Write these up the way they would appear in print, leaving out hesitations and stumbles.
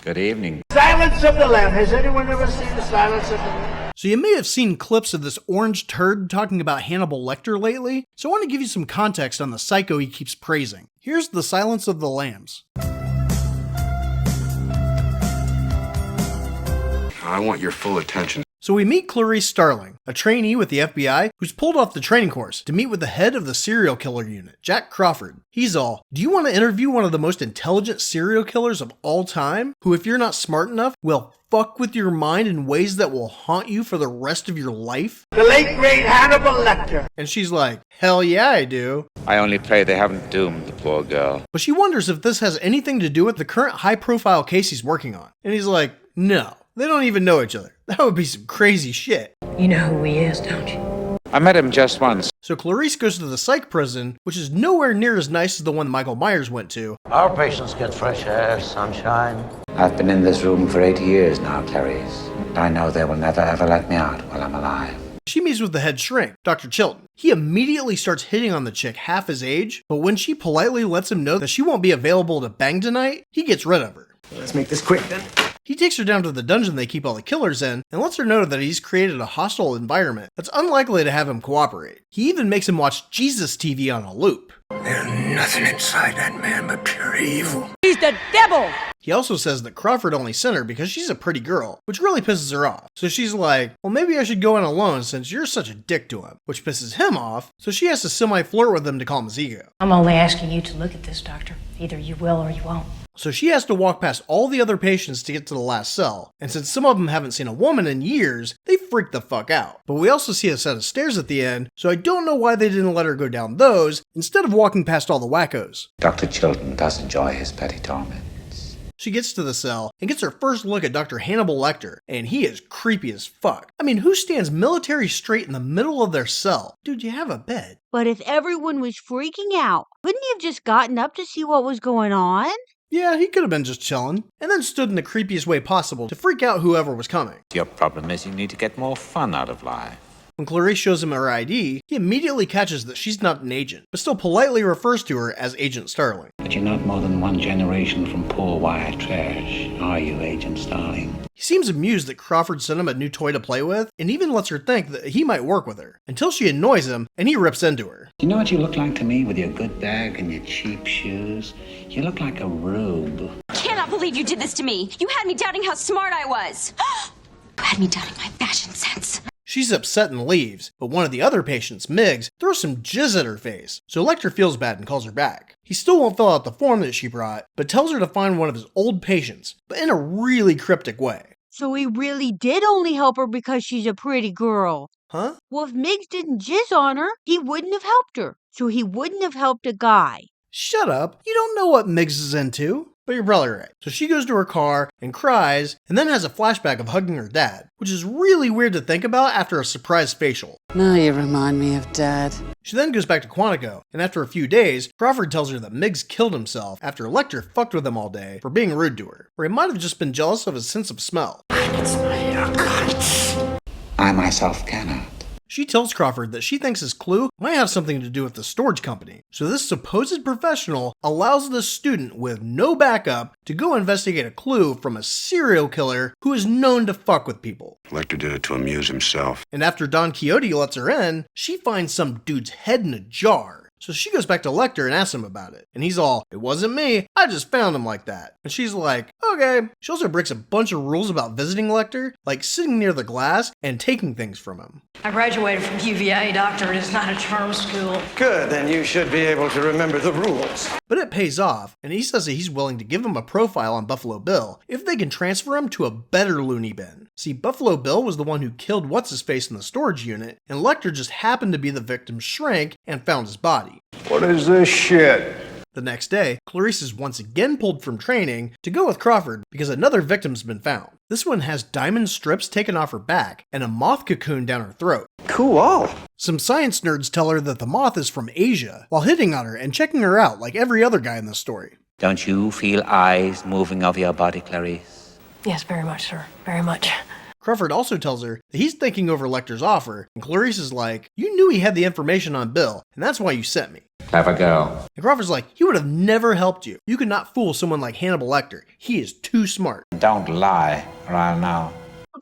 Good evening. Silence of the Lamb. Has anyone ever seen the Silence of the Lamb? So you may have seen clips of this orange turd talking about Hannibal Lecter lately, so I want to give you some context on the psycho he keeps praising. Here's the Silence of the Lambs. I want your full attention. So we meet Clarice Starling, a trainee with the FBI who's pulled off the training course to meet with the head of the serial killer unit, Jack Crawford. He's all, do you want to interview one of the most intelligent serial killers of all time, who if you're not smart enough, will fuck with your mind in ways that will haunt you for the rest of your life? The late great Hannibal Lecter. And she's like, hell yeah I do. I only pray they haven't doomed the poor girl. But she wonders if this has anything to do with the current high-profile case he's working on. And he's like, no, they don't even know each other. That would be some crazy shit. You know who he is, don't you? I met him just once. So Clarice goes to the psych prison, which is nowhere near as nice as the one Michael Myers went to. Our patients get fresh air, sunshine. I've been in this room for 80 years now, Clarice. I know they will never ever let me out while I'm alive. She meets with the head shrink, Dr. Chilton. He immediately starts hitting on the chick half his age, but when she politely lets him know that she won't be available to bang tonight, he gets rid of her. Let's make this quick then. He takes her down to the dungeon they keep all the killers in, and lets her know that he's created a hostile environment that's unlikely to have him cooperate. He even makes him watch Jesus TV on a loop. There's nothing inside that man but pure evil. He's the devil! He also says that Crawford only sent her because she's a pretty girl, which really pisses her off. So she's like, well maybe I should go in alone since you're such a dick to him, which pisses him off, so she has to semi-flirt with him to calm his ego. I'm only asking you to look at this, Doctor. Either you will or you won't. So she has to walk past all the other patients to get to the last cell, and since some of them haven't seen a woman in years, they freak the fuck out. But we also see a set of stairs at the end, so I don't know why they didn't let her go down those, instead of walking past all the wackos. Dr. Chilton does enjoy his petty torments. She gets to the cell and gets her first look at Dr. Hannibal Lecter, and he is creepy as fuck. I mean, who stands military straight in the middle of their cell? Dude, you have a bed. But if everyone was freaking out, couldn't he have just gotten up to see what was going on? Yeah, he could have been just chilling, and then stood in the creepiest way possible to freak out whoever was coming. Your problem is you need to get more fun out of life. When Clarice shows him her ID, he immediately catches that she's not an agent, but still politely refers to her as Agent Starling. But you're not more than one generation from poor wire trash, are you, Agent Starling? He seems amused that Crawford sent him a new toy to play with, and even lets her think that he might work with her, until she annoys him and he rips into her. You know what you look like to me with your good bag and your cheap shoes? You look like a rube. I cannot believe you did this to me. You had me doubting how smart I was. You had me doubting my fashion sense. She's upset and leaves, but one of the other patients, Miggs, throws some jizz at her face, so Lecter feels bad and calls her back. He still won't fill out the form that she brought, but tells her to find one of his old patients, but in a really cryptic way. So he really did only help her because she's a pretty girl. Huh? Well, if Miggs didn't jizz on her, he wouldn't have helped her. So he wouldn't have helped a guy. Shut up, you don't know what Miggs is into. But you're probably right. So she goes to her car and cries, and then has a flashback of hugging her dad, which is really weird to think about after a surprise facial. Now you remind me of Dad. She then goes back to Quantico, and after a few days, Crawford tells her that Miggs killed himself after Lecter fucked with him all day for being rude to her, or he might have just been jealous of his sense of smell. I myself cannot. She tells Crawford that she thinks his clue might have something to do with the storage company. So this supposed professional allows the student with no backup to go investigate a clue from a serial killer who is known to fuck with people. Lecter did it to amuse himself. And after Don Quixote lets her in, she finds some dude's head in a jar. So she goes back to Lecter and asks him about it. And he's all, it wasn't me, I just found him like that. And she's like, okay. She also breaks a bunch of rules about visiting Lecter, like sitting near the glass and taking things from him. I graduated from UVA, Doctor. It is not a charm school. Good, then you should be able to remember the rules. But it pays off, and he says that he's willing to give him a profile on Buffalo Bill if they can transfer him to a better loony bin. See, Buffalo Bill was the one who killed What's-His-Face in the storage unit, and Lecter just happened to be the victim's shrink and found his body. What is this shit? The next day, Clarice is once again pulled from training to go with Crawford because another victim's been found. This one has diamond strips taken off her back and a moth cocoon down her throat. Cool. Some science nerds tell her that the moth is from Asia, while hitting on her and checking her out like every other guy in this story. Don't you feel eyes moving over your body, Clarice? Yes, very much, sir. Very much. Crawford also tells her that he's thinking over Lecter's offer, and Clarice is like, you knew he had the information on Bill, and that's why you sent me. Clever girl. And Crawford's like, he would have never helped you. You could not fool someone like Hannibal Lecter. He is too smart. Don't lie, or I'll know.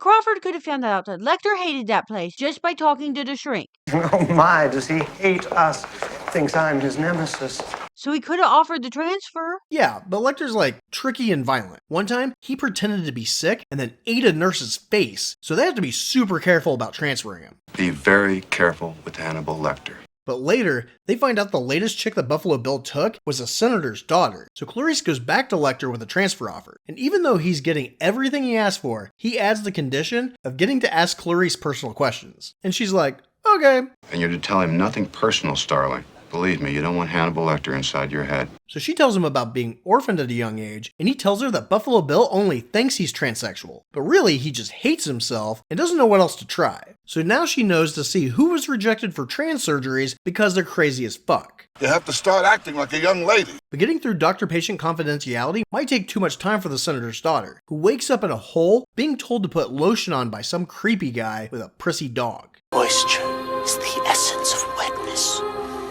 Crawford could have found out that Lecter hated that place just by talking to the shrink. Oh my, does he hate us? Thinks I'm his nemesis. So he could have offered the transfer. Yeah, but Lecter's like tricky and violent. One time, he pretended to be sick and then ate a nurse's face. So they have to be super careful about transferring him. Be very careful with Hannibal Lecter. But later, they find out the latest chick that Buffalo Bill took was a senator's daughter. So Clarice goes back to Lecter with a transfer offer. And even though he's getting everything he asked for, he adds the condition of getting to ask Clarice personal questions. And she's like, okay. And you're to tell him nothing personal, Starling. Believe me, you don't want Hannibal Lecter inside your head. So she tells him about being orphaned at a young age, and he tells her that Buffalo Bill only thinks he's transsexual, but really he just hates himself and doesn't know what else to try. So now she knows to see who was rejected for trans surgeries because they're crazy as fuck. You have to start acting like a young lady. But getting through doctor-patient confidentiality might take too much time for the senator's daughter, who wakes up in a hole being told to put lotion on by some creepy guy with a prissy dog. Moisture is the essence of wetness,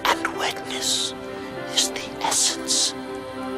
and wetness is the essence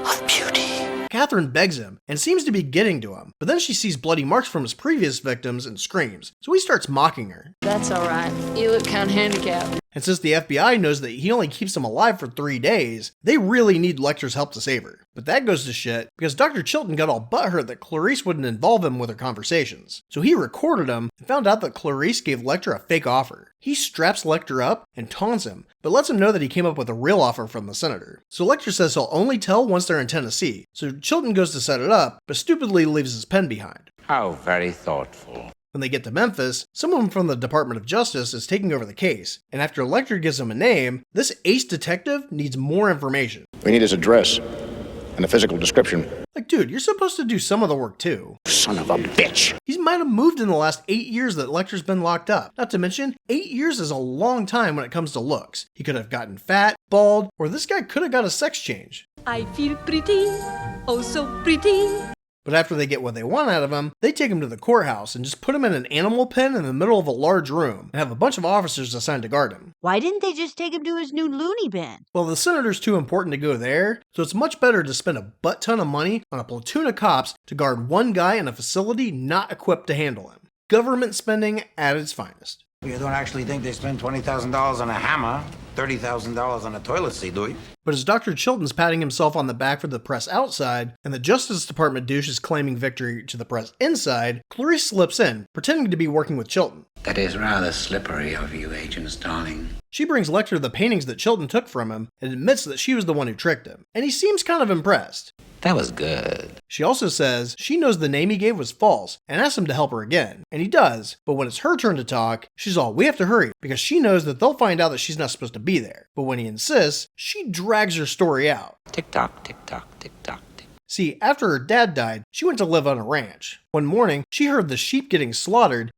of beauty. Catherine begs him and seems to be getting to him, but then she sees bloody marks from his previous victims and screams, so he starts mocking her. That's alright. You look kind of handicapped. And since the FBI knows that he only keeps him alive for 3 days, they really need Lecter's help to save her. But that goes to shit because Dr. Chilton got all butthurt that Clarice wouldn't involve him with her conversations. So he recorded them and found out that Clarice gave Lecter a fake offer. He straps Lecter up and taunts him, but lets him know that he came up with a real offer from the senator. So Lecter says he'll only tell once they're in Tennessee. So Chilton goes to set it up, but stupidly leaves his pen behind. How very thoughtful. When they get to Memphis, someone from the Department of Justice is taking over the case, and after Lecter gives him a name, this ace detective needs more information. We need his address and a physical description. Like, dude, you're supposed to do some of the work too. Son of a bitch. He might have moved in the last 8 years that Lecter's been locked up. Not to mention, 8 years is a long time when it comes to looks. He could have gotten fat, bald, or this guy could have got a sex change. I feel pretty, oh so pretty. But after they get what they want out of him, they take him to the courthouse and just put him in an animal pen in the middle of a large room and have a bunch of officers assigned to guard him. Why didn't they just take him to his new loony bin? Well, the senator's too important to go there, so it's much better to spend a butt ton of money on a platoon of cops to guard one guy in a facility not equipped to handle him. Government spending at its finest. You don't actually think they spend $20,000 on a hammer, $30,000 on a toilet seat, do you? But as Dr. Chilton's patting himself on the back for the press outside, and the Justice Department douche is claiming victory to the press inside, Clarice slips in, pretending to be working with Chilton. That is rather slippery of you, Agent Starling. She brings Lecter the paintings that Chilton took from him and admits that she was the one who tricked him, and he seems kind of impressed. That was good. She also says she knows the name he gave was false and asks him to help her again, and he does, but when it's her turn to talk, she's all, we have to hurry, because she knows that they'll find out that she's not supposed to be there. But when he insists, she drags her story out. Tick-tock, tick-tock, tick-tock, tick. See, after her dad died, she went to live on a ranch. One morning, she heard the sheep getting slaughtered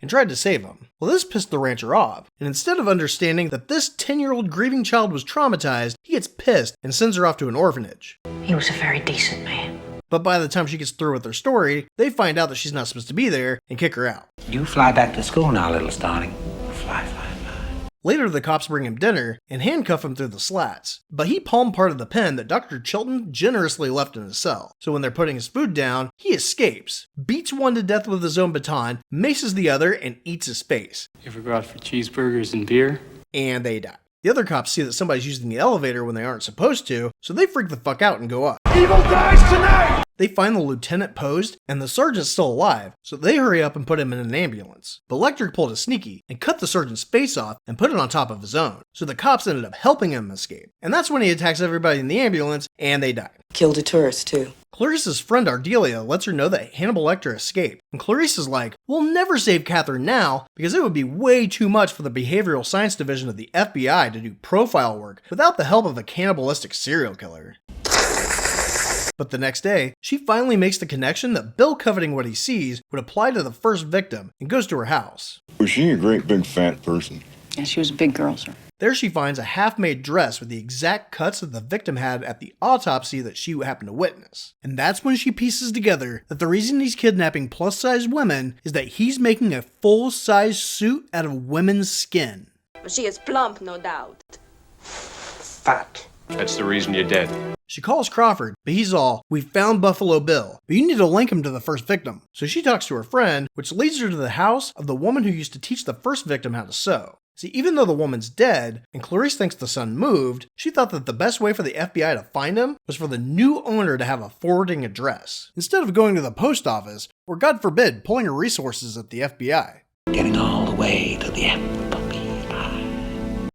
and tried to save them. Well, this pissed the rancher off, and instead of understanding that this 10-year-old grieving child was traumatized, he gets pissed and sends her off to an orphanage. He was a very decent man. But by the time she gets through with her story, they find out that she's not supposed to be there and kick her out. You fly back to school now, little Starling. Fly, fly, fly. Later, the cops bring him dinner and handcuff him through the slats, but he palmed part of the pen that Dr. Chilton generously left in his cell. So when they're putting his food down, he escapes, beats one to death with his own baton, maces the other, and eats his face. You ever go out for cheeseburgers and beer? And they die. The other cops see that somebody's using the elevator when they aren't supposed to, so they freak the fuck out and go up. Evil dies tonight! They find the lieutenant posed, and the sergeant's still alive, so they hurry up and put him in an ambulance. But Lecter pulled a sneaky and cut the sergeant's face off and put it on top of his own, so the cops ended up helping him escape. And that's when he attacks everybody in the ambulance, and they die. Killed a tourist, too. Clarice's friend Ardelia lets her know that Hannibal Lecter escaped, and Clarice is like, we'll never save Catherine now, because it would be way too much for the Behavioral Science Division of the FBI to do profile work without the help of a cannibalistic serial killer. But the next day, she finally makes the connection that Bill coveting what he sees would apply to the first victim and goes to her house. Was she a great big fat person? Yeah, she was a big girl, sir. There she finds a half-made dress with the exact cuts that the victim had at the autopsy that she happened to witness. And that's when she pieces together that the reason he's kidnapping plus-size women is that he's making a full-size suit out of women's skin. She is plump, no doubt. fat. That's the reason you're dead. She calls Crawford, but he's all, "We found Buffalo Bill, but you need to link him to the first victim." So she talks to her friend, which leads her to the house of the woman who used to teach the first victim how to sew. See, even though the woman's dead, and Clarice thinks the son moved, she thought that the best way for the FBI to find him was for the new owner to have a forwarding address, instead of going to the post office, or God forbid, pulling her resources at the FBI. Getting all the way to the FBI.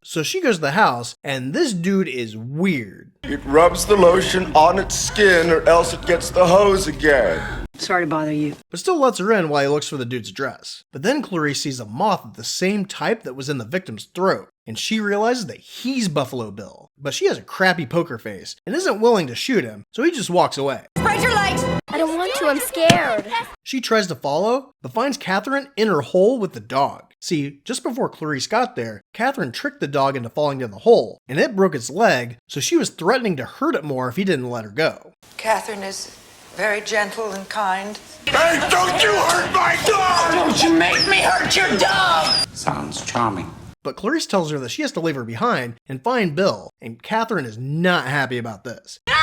So she goes to the house, and this dude is weird. It rubs the lotion on its skin or else it gets the hose again. Sorry to bother you. But still lets her in while he looks for the dude's address. But then Clarice sees a moth of the same type that was in the victim's throat, and she realizes that he's Buffalo Bill. But she has a crappy poker face and isn't willing to shoot him, so he just walks away. Spread your legs! I don't want to, I'm scared. She tries to follow, but finds Catherine in her hole with the dog. See, just before Clarice got there, Catherine tricked the dog into falling down the hole, and it broke its leg, so she was threatening to hurt it more if he didn't let her go. Catherine is very gentle and kind. Hey, don't you hurt my dog! Don't you make me hurt your dog! Sounds charming. But Clarice tells her that she has to leave her behind and find Bill, and Catherine is not happy about this. No!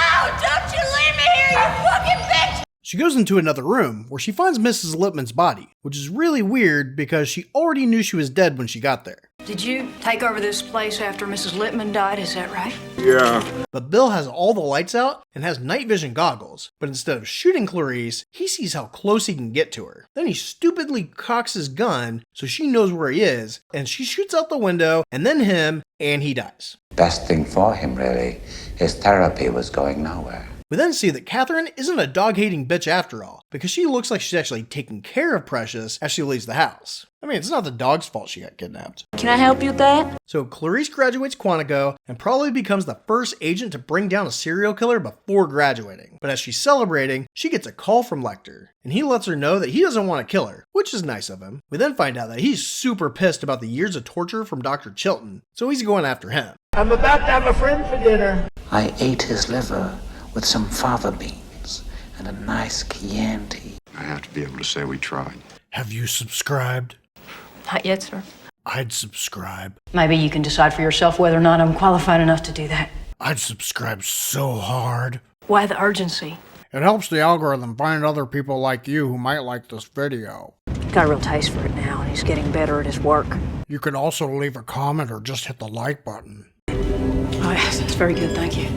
Don't you leave me here, you fucking bitch! She goes into another room where she finds Mrs. Lippman's body, which is really weird because she already knew she was dead when she got there. Did you take over this place after Mrs. Lippman died, is that right? Yeah. But Bill has all the lights out and has night vision goggles, but instead of shooting Clarice, he sees how close he can get to her. Then he stupidly cocks his gun so she knows where he is, and she shoots out the window, and then him, and he dies. Best thing for him, really. His therapy was going nowhere. We then see that Catherine isn't a dog-hating bitch after all, because she looks like she's actually taking care of Precious as she leaves the house. I mean, it's not the dog's fault she got kidnapped. Can I help you with that? So Clarice graduates Quantico and probably becomes the first agent to bring down a serial killer before graduating. But as she's celebrating, she gets a call from Lecter, and he lets her know that he doesn't want to kill her, which is nice of him. We then find out that he's super pissed about the years of torture from Dr. Chilton, so he's going after him. I'm about to have a friend for dinner. I ate his liver with some fava beans and a nice Chianti. I have to be able to say we tried. Have you subscribed? Not yet, sir. I'd subscribe. Maybe you can decide for yourself whether or not I'm qualified enough to do that. I'd subscribe so hard. Why the urgency? It helps the algorithm find other people like you who might like this video. Got a real taste for it now, and he's getting better at his work. You can also leave a comment or just hit the like button. Oh, yes, that's very good, thank you.